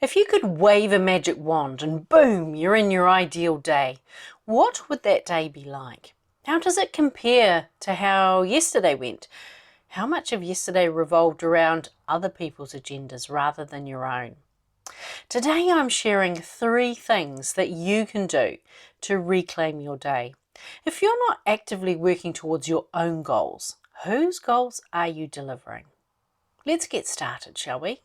If you could wave a magic wand and boom, you're in your ideal day, what would that day be like? How does it compare to how yesterday went? How much of yesterday revolved around other people's agendas rather than your own? Today I'm sharing 3 things that you can do to reclaim your day. If you're not actively working towards your own goals, whose goals are you delivering? Let's get started, shall we?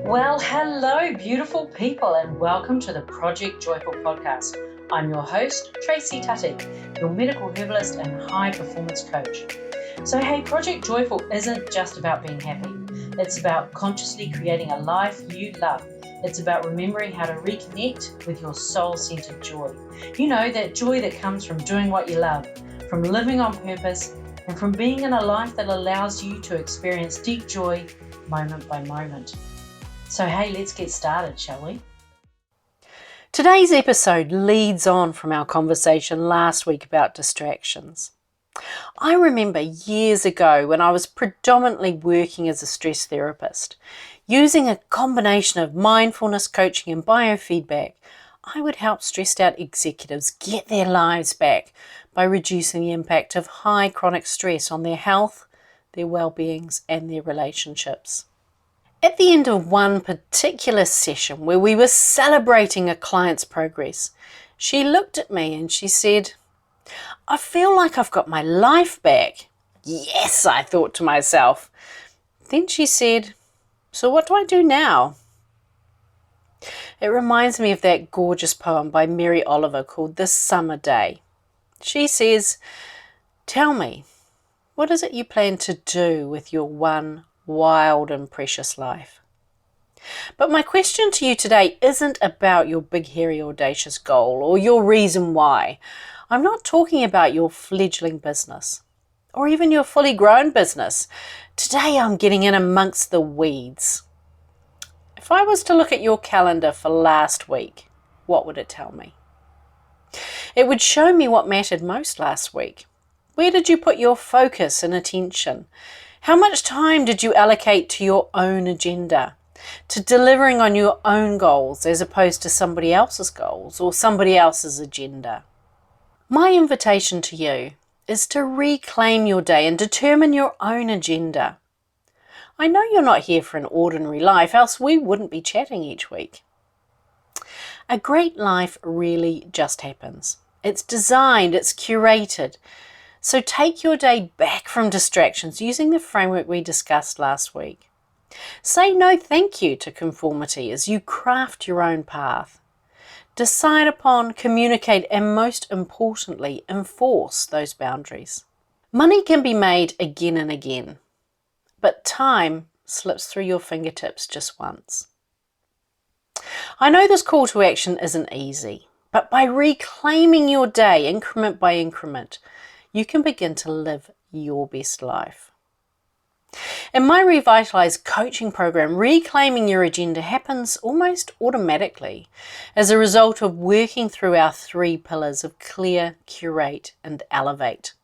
Well, hello, beautiful people, and welcome to the Project Joyful podcast. I'm your host, Tracy Tutty, your medical herbalist and high performance coach. So, hey, Project Joyful isn't just about being happy. It's about consciously creating a life you love. It's about remembering how to reconnect with your soul-centered joy. You know, that joy that comes from doing what you love, from living on purpose, and from being in a life that allows you to experience deep joy moment by moment. So hey, let's get started, shall we? Today's episode leads on from our conversation last week about distractions. I remember years ago when I was predominantly working as a stress therapist, using a combination of mindfulness coaching and biofeedback, I would help stressed out executives get their lives back by reducing the impact of high chronic stress on their health, their well-beings and their relationships. At the end of one particular session where we were celebrating a client's progress, she looked at me and she said, "I feel like I've got my life back." Yes, I thought to myself. Then she said, "So what do I do now?" It reminds me of that gorgeous poem by Mary Oliver called This Summer Day. She says, "Tell me, what is it you plan to do with your one wild and precious life?" But my question to you today isn't about your big, hairy, audacious goal or your reason why. I'm not talking about your fledgling business or even your fully grown business. Today I'm getting in amongst the weeds. If I was to look at your calendar for last week, what would it tell me? It would show me what mattered most last week. Where did you put your focus and attention? How much time did you allocate to your own agenda, to delivering on your own goals as opposed to somebody else's goals or somebody else's agenda? My invitation to you is to reclaim your day and determine your own agenda. I know you're not here for an ordinary life, else we wouldn't be chatting each week. A great life really just happens. It's designed, it's curated. So take your day back from distractions using the framework we discussed last week. Say no thank you to conformity as you craft your own path. Decide upon, communicate, and most importantly, enforce those boundaries. Money can be made again and again, but time slips through your fingertips just once. I know this call to action isn't easy, but by reclaiming your day increment by increment, you can begin to live your best life. In my Revitalize coaching program, reclaiming your agenda happens almost automatically as a result of working through our 3 pillars of clear, curate, and elevate.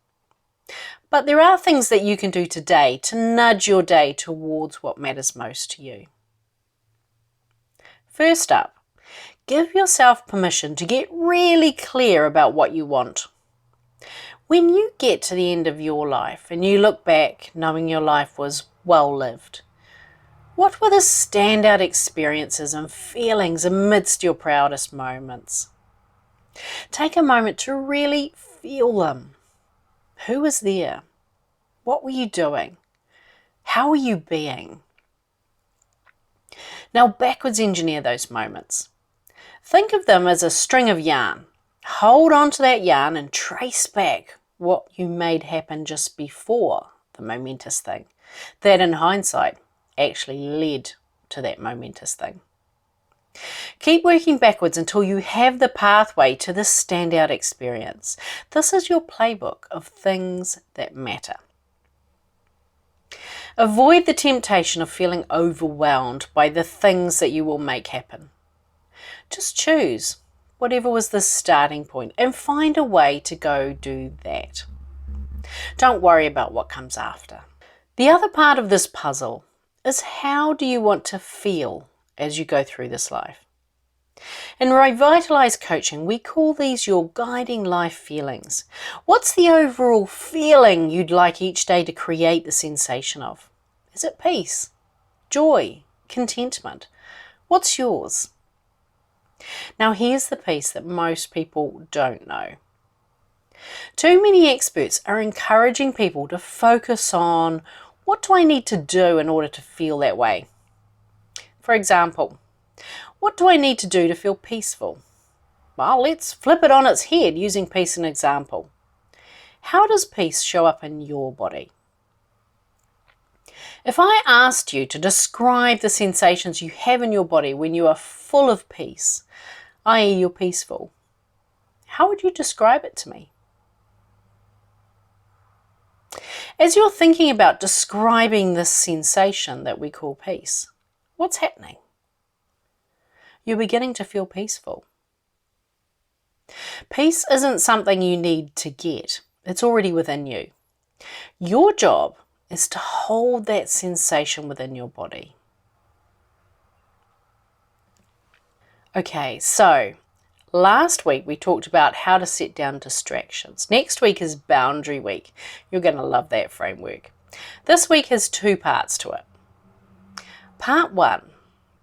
But there are things that you can do today to nudge your day towards what matters most to you. First up, give yourself permission to get really clear about what you want. When you get to the end of your life and you look back knowing your life was well lived, what were the standout experiences and feelings amidst your proudest moments? Take a moment to really feel them. Who was there? What were you doing? How were you being? Now backwards engineer those moments. Think of them as a string of yarn. Hold on to that yarn and trace back what you made happen just before the momentous thing that in hindsight actually led to that momentous thing. Keep working backwards until you have the pathway to this standout experience. This is your playbook of things that matter. Avoid the temptation of feeling overwhelmed by the things that you will make happen. Just choose whatever was the starting point and find a way to go do that. Don't worry about what comes after. The other part of this puzzle is how do you want to feel as you go through this life? In Revitalize Coaching, we call these your guiding life feelings. What's the overall feeling you'd like each day to create the sensation of? Is it peace, joy, contentment? What's yours? Now here's the piece that most people don't know. Too many experts are encouraging people to focus on what do I need to do in order to feel that way? For example, what do I need to do to feel peaceful? Well, let's flip it on its head using peace as an example. How does peace show up in your body? If I asked you to describe the sensations you have in your body when you are full of peace, i.e. you're peaceful, how would you describe it to me? As you're thinking about describing this sensation that we call peace, what's happening? You're beginning to feel peaceful. Peace isn't something you need to get. It's already within you. Your job is to hold that sensation within your body. Okay, so last week we talked about how to set down distractions. Next week is boundary week. You're going to love that framework. This week has 2 parts to it. Part 1,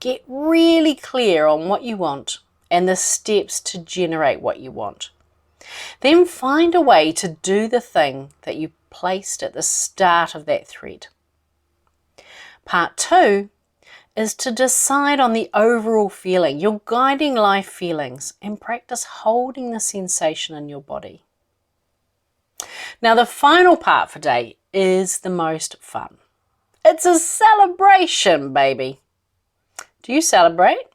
get really clear on what you want and the steps to generate what you want. Then find a way to do the thing that you placed at the start of that thread. Part 2 is to decide on the overall feeling, your guiding life feelings, and practice holding the sensation in your body. Now the final part for today is the most fun. It's a celebration, baby. Do you celebrate?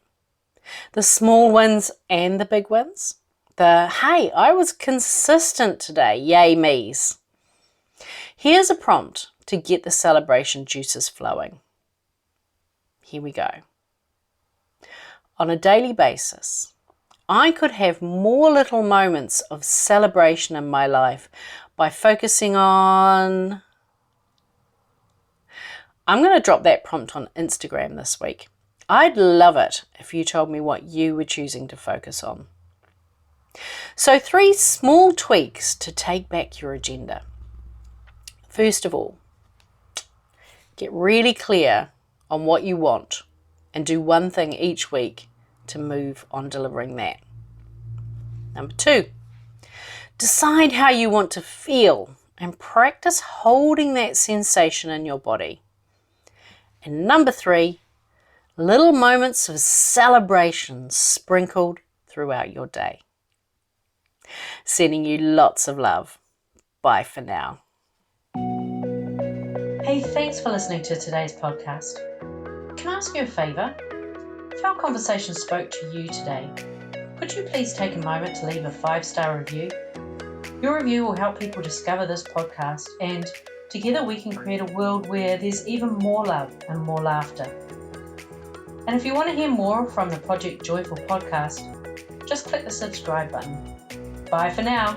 The small wins and the big wins? The, hey, I was consistent today, yay me's. Here's a prompt to get the celebration juices flowing. Here we go. On a daily basis, I could have more little moments of celebration in my life by focusing on... I'm going to drop that prompt on Instagram this week. I'd love it if you told me what you were choosing to focus on. So 3 small tweaks to take back your agenda. First of all, get really clear on what you want and do one thing each week to move on delivering that. Number 2, decide how you want to feel and practice holding that sensation in your body. And number 3, little moments of celebration sprinkled throughout your day. Sending you lots of love. Bye for now. Hey, thanks for listening to today's podcast. Can I ask you a favour? If our conversation spoke to you today, could you please take a moment to leave a 5-star review? Your review will help people discover this podcast, and together we can create a world where there's even more love and more laughter. And if you want to hear more from the Project Joyful podcast, just click the subscribe button. Bye for now.